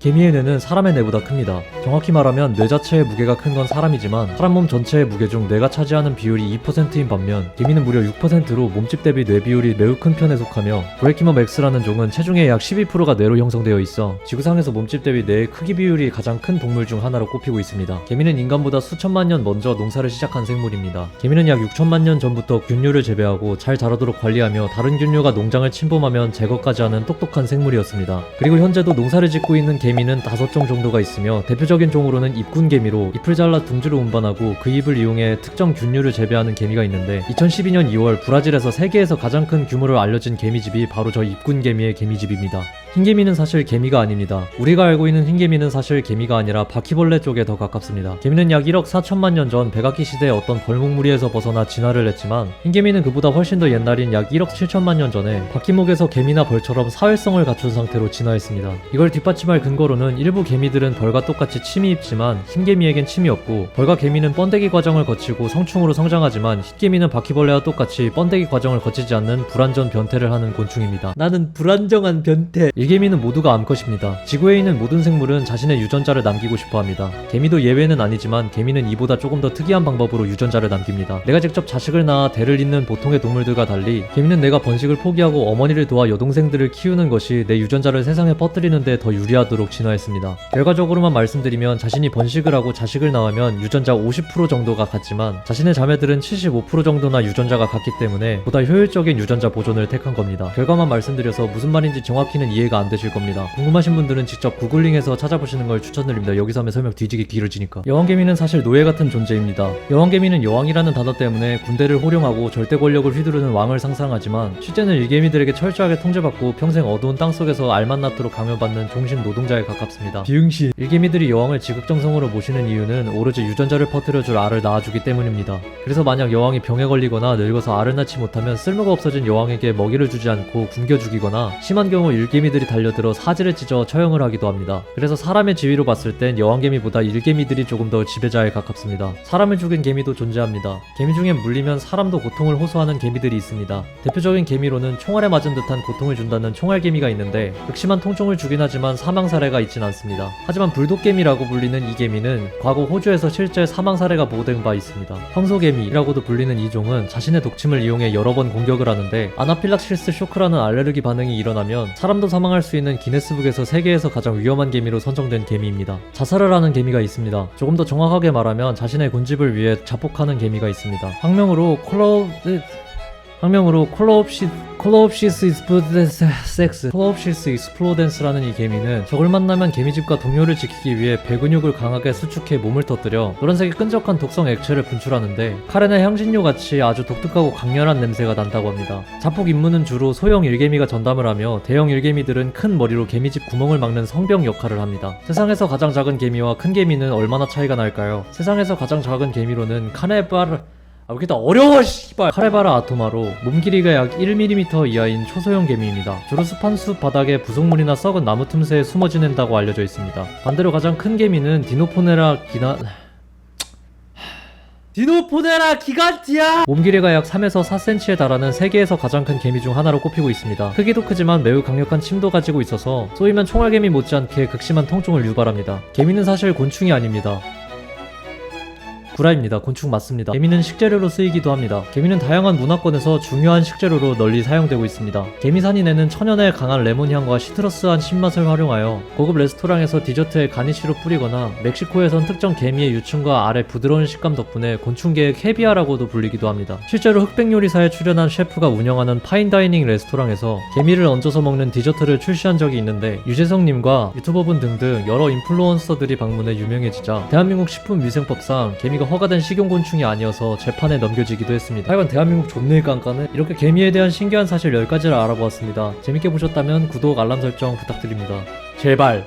개미의 뇌는 사람의 뇌보다 큽니다. 정확히 말하면 뇌 자체의 무게가 큰 건 사람이지만 사람 몸 전체의 무게 중 뇌가 차지하는 비율이 2%인 반면 개미는 무려 6%로 몸집 대비 뇌 비율이 매우 큰 편에 속하며 브레이키멈 X라는 종은 체중의 약 12%가 뇌로 형성되어 있어 지구상에서 몸집 대비 뇌의 크기 비율이 가장 큰 동물 중 하나로 꼽히고 있습니다. 개미는 인간보다 수천만 년 먼저 농사를 시작한 생물입니다. 개미는 약 6천만 년 전부터 균류를 재배하고 잘 자라도록 관리하며 다른 균류가 농장을 침범하면 제거까지 하는 똑똑한 생물이었습니다. 그리고 현재도 농사를 짓고 있는 개미는 5종 정도가 있으며 대표적인 종으로는 잎군개미로 잎을 잘라 둥지로 운반하고 그 잎을 이용해 특정 균류를 재배하는 개미가 있는데 2012년 2월 브라질에서 세계에서 가장 큰 규모로 알려진 개미집이 바로 저 잎군개미의 개미집입니다. 흰개미는 사실 개미가 아닙니다. 우리가 알고 있는 흰개미는 사실 개미가 아니라 바퀴벌레 쪽에 더 가깝습니다. 개미는 약 1억 4천만 년 전 백악기 시대의 어떤 벌목무리에서 벗어나 진화를 했지만 흰개미는 그보다 훨씬 더 옛날인 약 1억 7천만 년 전에 바퀴목에서 개미나 벌처럼 사회성을 갖춘 상태로 진화했습니다. 이걸 뒷받침할 근거로는 일부 개미들은 벌과 똑같이 침이 있지만 흰개미에겐 침이 없고 벌과 개미는 번데기 과정을 거치고 성충으로 성장하지만 흰개미는 바퀴벌레와 똑같이 번데기 과정을 거치지 않는 불완전 변태를 하는 곤충입니다. 나는 불안정한 변태. 일개미는 모두가 암컷입니다. 지구에 있는 모든 생물은 자신의 유전자를 남기고 싶어 합니다. 개미도 예외는 아니지만 개미는 이보다 조금 더 특이한 방법으로 유전자를 남깁니다. 내가 직접 자식을 낳아 대를 잇는 보통의 동물들과 달리 개미는 내가 번식을 포기하고 어머니를 도와 여동생들을 키우는 것이 내 유전자를 세상에 퍼뜨리는 데 더 유리하도록 진화했습니다. 결과적으로만 말씀드리면 자신이 번식을 하고 자식을 낳으면 유전자 50% 정도가 같지만 자신의 자매들은 75% 정도나 유전자가 같기 때문에 보다 효율적인 유전자 보존을 택한 겁니다. 결과만 말씀드려서 무슨 말인지 정확히는 이해가 안 되실 겁니다. 궁금하신 분들은 직접 구글링해서 찾아보시는 걸 추천드립니다. 여기서 하면 설명 뒤지게 길어지니까. 여왕개미는 사실 노예 같은 존재입니다. 여왕개미는 여왕이라는 단어 때문에 군대를 호령하고 절대 권력을 휘두르는 왕을 상상하지만 실제는 일개미들에게 철저하게 통제받고 평생 어두운 땅속에서 알만 낳도록 강요받는 종신 노동자에 가깝습니다. 비응신. 일개미들이 여왕을 지극정성으로 모시는 이유는 오로지 유전자를 퍼뜨려줄 알을 낳아주기 때문입니다. 그래서 만약 여왕이 병에 걸리거나 늙어서 알을 낳지 못하면 쓸모가 없어진 여왕에게 먹이를 주지 않고 굶겨 죽이거나 심한 경우 일개미들이 달려들어 사지를 찢어 처형을 하기도 합니다. 그래서 사람의 지위로 봤을 땐 여왕개미보다 일개미들이 조금 더 지배자에 가깝습니다. 사람을 죽인 개미도 존재합니다. 개미 중엔 물리면 사람도 고통을 호소하는 개미들이 있습니다. 대표적인 개미로는 총알에 맞은 듯한 고통을 준다는 총알개미가 있는데 극심한 통증을 주긴 하지만 사망 사례가 있진 않습니다. 하지만 불독개미라고 불리는 이 개미는 과거 호주에서 실제 사망 사례가 보고된 바 있습니다. 황소개미라고도 불리는 이 종은 자신의 독침을 이용해 여러 번 공격을 하는데 아나필락시스 쇼크라는 알레르기 반응이 일어나면 사람도 사망할 수 있는 기네스북에서 세계에서 가장 위험한 개미로 선정된 개미입니다. 자살을 하는 개미가 있습니다. 조금 더 정확하게 말하면 자신의 군집을 위해 자폭하는 개미가 있습니다. 학명으로 콜로옵시스 익스플로덴스라는 이 개미는 적을 만나면 개미집과 동료를 지키기 위해 배근육을 강하게 수축해 몸을 터뜨려 노란색의 끈적한 독성 액체를 분출하는데 카렌의 향신료같이 아주 독특하고 강렬한 냄새가 난다고 합니다. 자폭 임무는 주로 소형 일개미가 전담을 하며 대형 일개미들은 큰 머리로 개미집 구멍을 막는 성병 역할을 합니다. 세상에서 가장 작은 개미와 큰 개미는 얼마나 차이가 날까요? 세상에서 가장 작은 개미로는 왜 이렇게 다 어려워 씨발. 카레바라 아토마로 몸 길이가 약 1mm 이하인 초소형 개미입니다. 주로 습한 숲 바닥에 부속물이나 썩은 나무 틈새에 숨어 지낸다고 알려져 있습니다. 반대로 가장 큰 개미는 디노포네라 기간티아! 몸 길이가 약 3에서 4cm에 달하는 세계에서 가장 큰 개미 중 하나로 꼽히고 있습니다. 크기도 크지만 매우 강력한 침도 가지고 있어서 쏘이면 총알개미 못지않게 극심한 통증을 유발합니다. 개미는 사실 곤충이 아닙니다. 구라입니다. 곤충 맞습니다. 개미는 식재료로 쓰이기도 합니다. 개미는 다양한 문화권에서 중요한 식재료로 널리 사용되고 있습니다. 개미산이 내는 천연의 강한 레몬향과 시트러스한 신맛을 활용하여 고급 레스토랑에서 디저트에 가니쉬로 뿌리거나 멕시코에선 특정 개미의 유충과 알의 부드러운 식감 덕분에 곤충계의 캐비아라고도 불리기도 합니다. 실제로 흑백 요리사에 출연한 셰프가 운영하는 파인다이닝 레스토랑에서 개미를 얹어서 먹는 디저트를 출시한 적이 있는데 유재석님과 유튜버분 등등 여러 인플루언서들이 방문해 유명해지자 대한민국 식품위생법상 개미가 허가된 식용곤충이 아니어서 재판에 넘겨지기도 했습니다. 하여간 대한민국 존내 깐깐해. 이렇게 개미에 대한 신기한 사실 10가지를 알아보았습니다. 재밌게 보셨다면 구독, 알람 설정 부탁드립니다. 제발.